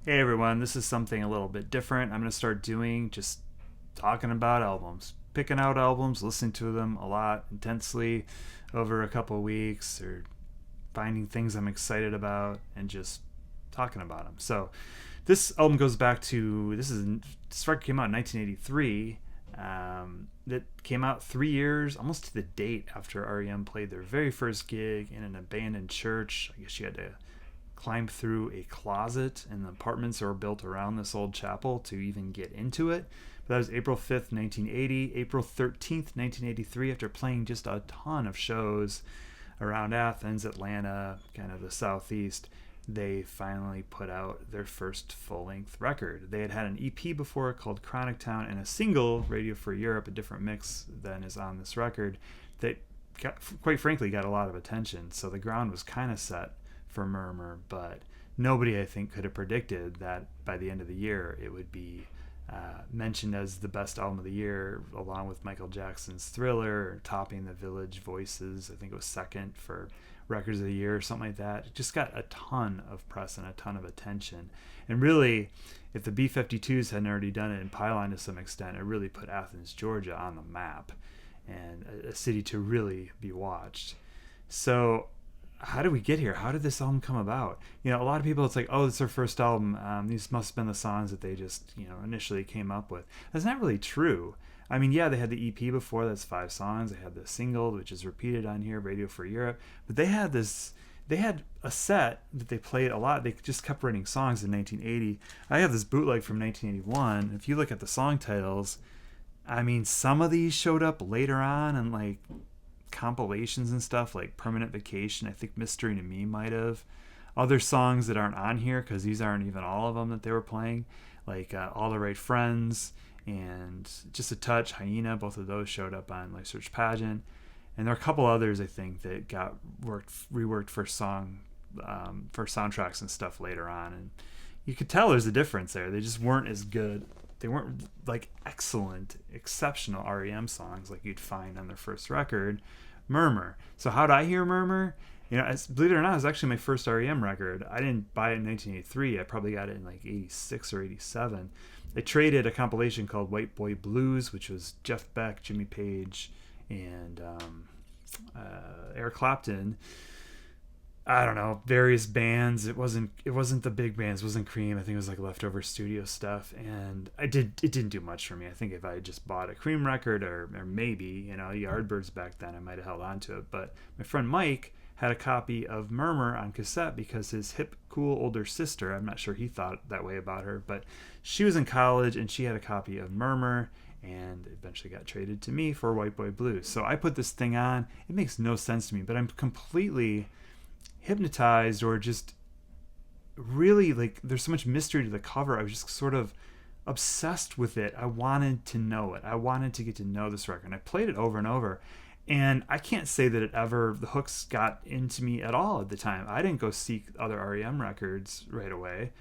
Hey everyone, this is something a little bit different. I'm going to start doing just talking about albums, picking out albums, listening to them a lot intensely over a couple of weeks, or finding things I'm excited about and just talking about them. So, this album goes back to this record came out in 1983. That came out 3 years, almost to the date after REM played their very first gig in an abandoned church. I guess you had to climb through a closet, and the apartments are built around this old chapel to even get into it. But that was April 5th, 1980. April 13th, 1983, after playing just a ton of shows around Athens, Atlanta, kind of the southeast, they finally put out their first full-length record. They had had an EP before called Chronic Town and a single, Radio for Europe, a different mix than is on this record, that quite frankly got a lot of attention. So the ground was kind of set for Murmur, but nobody, I think, could have predicted that by the end of the year it would be mentioned as the best album of the year, along with Michael Jackson's Thriller, topping the Village Voices. I think it was second for Records of the Year or something like that. It just got a ton of press and a ton of attention. And really, if the B-52s hadn't already done it in Pylon to some extent, it really put Athens, Georgia on the map, and a city to really be watched. So how did we get here? How did this album come about? You know, a lot of people, it's like, oh, it's their first album. These must have been the songs that they just, initially came up with. That's not really true. I mean, yeah, they had the EP before, that's 5 songs. They had the single, which is repeated on here, Radio for Europe. But they had a set that they played a lot. They just kept writing songs in 1980. I have this bootleg from 1981. If you look at the song titles, I mean, some of these showed up later on, and like compilations and stuff, like Permanent Vacation. I think Mystery to Me might have. Other songs that aren't on here, because these aren't even all of them that they were playing, like All the Right Friends and Just a Touch, Hyena. Both of those showed up on like Search Pageant. And there are a couple others, I think, that got reworked for soundtracks and stuff later on. And you could tell there's a difference there. They just weren't as good. They weren't like excellent, exceptional REM songs like you'd find on their first record, Murmur. So how'd I hear Murmur? Believe it or not, it was actually my first REM record. I didn't buy it in 1983. I probably got it in like 86 or 87. They traded a compilation called White Boy Blues, which was Jeff Beck, Jimmy Page, and Eric Clapton. I don't know, various bands. It wasn't the big bands. It wasn't Cream. I think it was like leftover studio stuff, and it didn't do much for me. I think if I had just bought a Cream record, or maybe Yardbirds back then, I might have held on to it. But my friend Mike had a copy of Murmur on cassette because his hip, cool older sister, I'm not sure he thought that way about her, but she was in college and she had a copy of Murmur, and eventually got traded to me for White Boy Blues. So I put this thing on. It makes no sense to me, but I'm completely hypnotized, or just really, like, there's so much mystery to the cover. I was just sort of obsessed with it. I wanted to know it. I wanted to get to know this record. And I played it over and over. And I can't say that the hooks got into me at all at the time. I didn't go seek other REM records right away.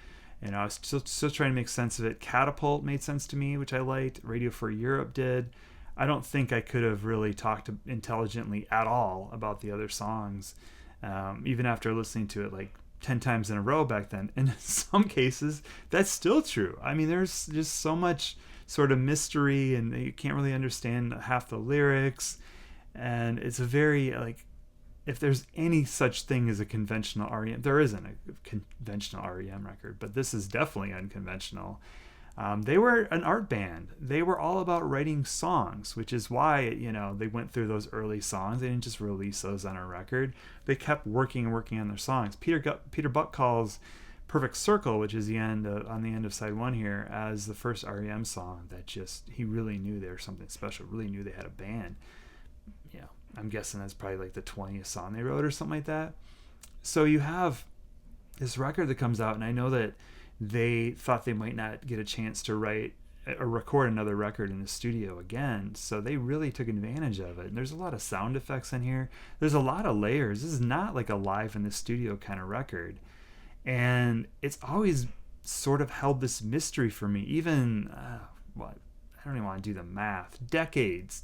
I was still trying to make sense of it. Catapult made sense to me, which I liked. Radio for Europe did. I don't think I could have really talked intelligently at all about the other songs, even after listening to it like 10 times in a row back then. And in some cases, that's still true. I mean, there's just so much sort of mystery, and you can't really understand half the lyrics. And it's a very, like, if there's any such thing as a conventional REM, there isn't a conventional REM record, but this is definitely unconventional. They were an art band. They were all about writing songs, which is why, they went through those early songs. They didn't just release those on a record. They kept working and working on their songs. Peter Buck calls Perfect Circle, which is on the end of side 1 here, as the first REM song that just, he really knew they were something special, really knew they had a band. I'm guessing that's probably like the 20th song they wrote or something like that. So you have this record that comes out, and I know that they thought they might not get a chance to write or record another record in the studio again, so they really took advantage of it. And there's a lot of sound effects in here. There's a lot of layers. This is not like a live in the studio kind of record, and it's always sort of held this mystery for me, even I don't even want to do the math, decades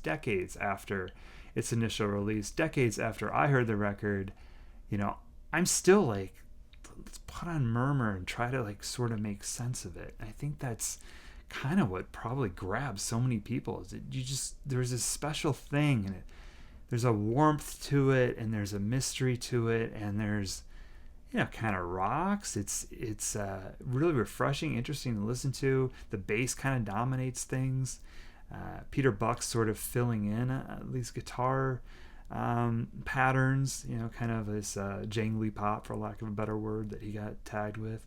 after its initial release, decades after I heard the record. I'm still like let's put on Murmur and try to like sort of make sense of it. And I think that's kind of what probably grabs so many people, is that you just, there's this special thing, and there's a warmth to it, and there's a mystery to it, and there's, you know, kind of rocks. It's really refreshing, interesting to listen to. The bass kind of dominates things. Peter Buck's sort of filling in these guitar patterns, you know, kind of this jangly pop, for lack of a better word, that he got tagged with.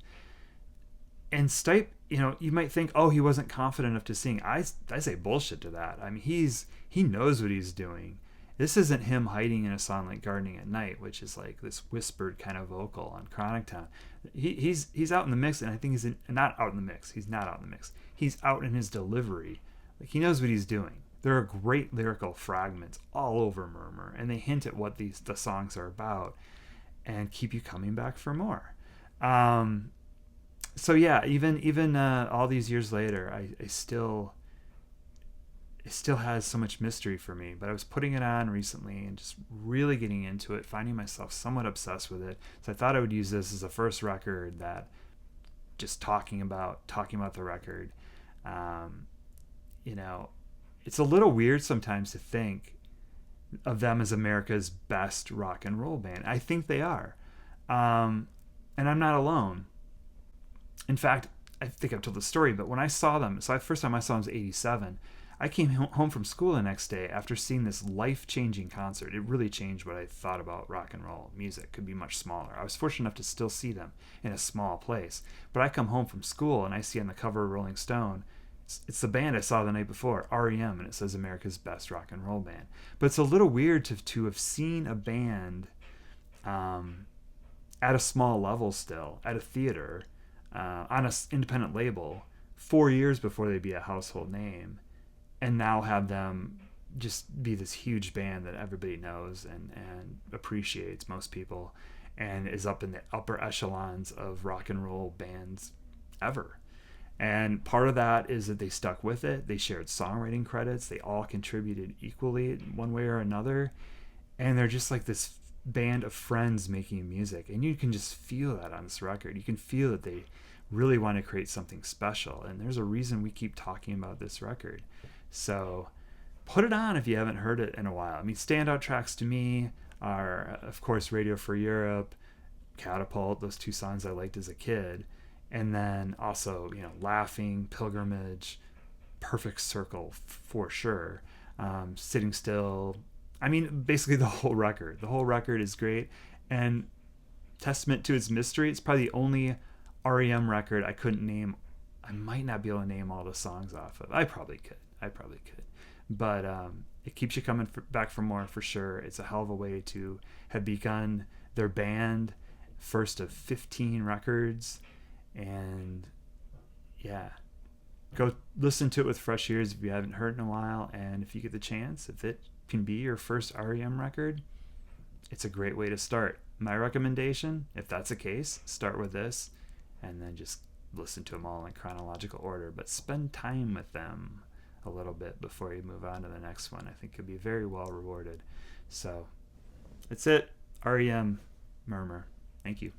And Stipe, you know, you might think, oh, he wasn't confident enough to sing. I say bullshit to that. I mean, he knows what he's doing. This isn't him hiding in a song like Gardening at Night, which is like this whispered kind of vocal on Chronic Town. He's out in the mix, and I think he's not out in the mix. He's not out in the mix. He's out in his delivery. Like, he knows what he's doing. There are great lyrical fragments all over Murmur, and they hint at what the songs are about and keep you coming back for more. So yeah, even all these years later, I still, it still has so much mystery for me. But I was putting it on recently and just really getting into it, finding myself somewhat obsessed with it. So I thought I would use this as a first record that, just talking about the record. You know, it's a little weird sometimes to think of them as America's best rock and roll band. I think they are, and I'm not alone. In fact, I think I've told the story, but when I saw them, so the first time I saw them was '87. I came home from school the next day after seeing this life-changing concert. It really changed what I thought about rock and roll music. It could be much smaller. I was fortunate enough to still see them in a small place. But I come home from school and I see on the cover of Rolling Stone, it's the band I saw the night before, R.E.M., and it says America's best rock and roll band. But it's a little weird to have seen a band at a small level still, at a theater, on an independent label, 4 years before they'd be a household name, and now have them just be this huge band that everybody knows and appreciates, most people, and is up in the upper echelons of rock and roll bands ever. And part of that is that they stuck with it. They shared songwriting credits. They all contributed equally one way or another. And they're just like this band of friends making music. And you can just feel that on this record. You can feel that they really want to create something special. And there's a reason we keep talking about this record. So put it on if you haven't heard it in a while. I mean, standout tracks to me are, of course, Radio for Europe, Catapult, those two songs I liked as a kid. And then also, you know, Laughing, Pilgrimage, Perfect Circle for sure. Sitting Still. I mean, basically the whole record. The whole record is great. And testament to its mystery, it's probably the only R.E.M. record I couldn't name. I might not be able to name all the songs off of. I probably could. But it keeps you coming back for more, for sure. It's a hell of a way to have begun their band, first of 15 records. And yeah, go listen to it with fresh ears if you haven't heard it in a while. And if you get the chance, if it can be your first R.E.M. record, it's a great way to start. My recommendation, if that's the case, start with this and then just listen to them all in chronological order, but spend time with them a little bit before you move on to the next one. I think you'll be very well rewarded. So that's it. R.E.M. Murmur. Thank you.